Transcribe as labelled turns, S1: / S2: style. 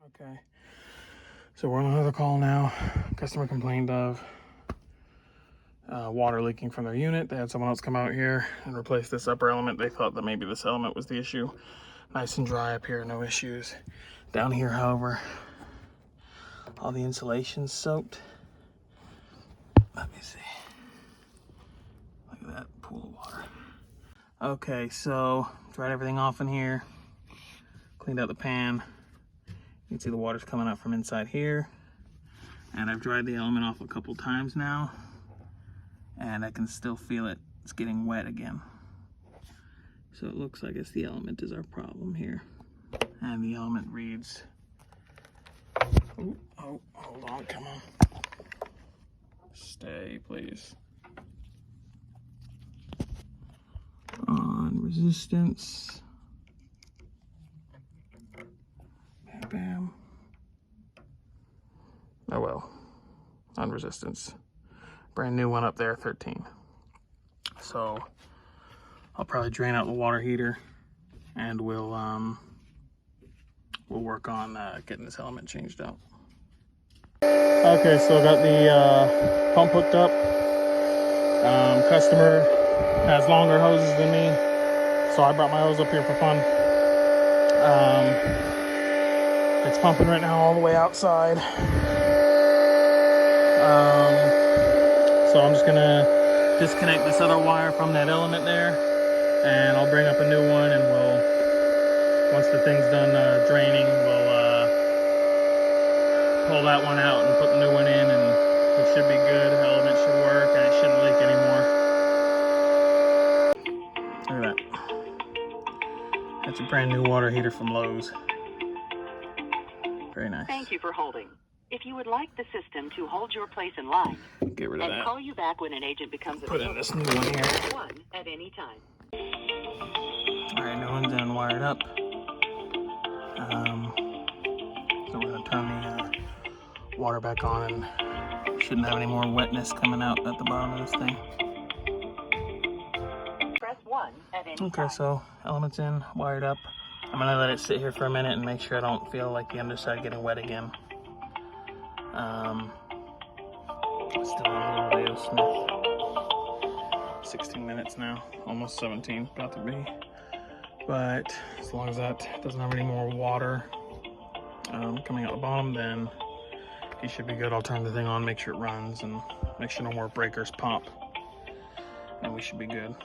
S1: Okay, so we're on another call now. Customer complained of water leaking from their unit. They had someone else come out here and replace this upper element. They thought that maybe this element was the issue. Nice and dry up here, no issues. Down here, however, all the insulation's soaked. Let me see. Look at that pool of water. Okay, so dried everything off in here. Cleaned out the pan. You can see the water's coming out from inside here. And I've dried the element off a couple times now. And I can still feel it. It's getting wet again. So it looks like the element is our problem here. And the element reads, oh, hold on, come on. Stay, please. On resistance. Bam, bam. Oh well, on resistance. Brand new one up there, 13. So I'll probably drain out the water heater and we'll work on getting this element changed out. Okay, so I got the pump hooked up. Customer has longer hoses than me, so I brought my hose up here for fun. It's pumping right now all the way outside. So I'm just gonna disconnect this other wire from that element there, and I'll bring up a new one, and once the thing's done draining, we'll pull that one out and put the new one in, and it should be good. The element should work, and it shouldn't leak anymore. Look at that. That's a brand new water heater from Lowe's. Very nice.
S2: Thank you for holding. If you would like the system to hold your place in line,
S1: get rid of that.
S2: Call you back when an agent becomes
S1: available. Put in this new one here.
S2: One at any time.
S1: All right, new one's in, wired up. So we're gonna turn the water back on, and shouldn't have any more wetness coming out at the bottom of this thing.
S2: Press 1 at any time.
S1: Okay, so element's in, wired up. I'm gonna let it sit here for a minute and make sure I don't feel like the underside getting wet again. Still on a little Leo Smith. 16 minutes now, almost 17, about to be. But as long as that doesn't have any more water coming out the bottom, then he should be good. I'll turn the thing on, make sure it runs, and make sure no more breakers pop, and we should be good.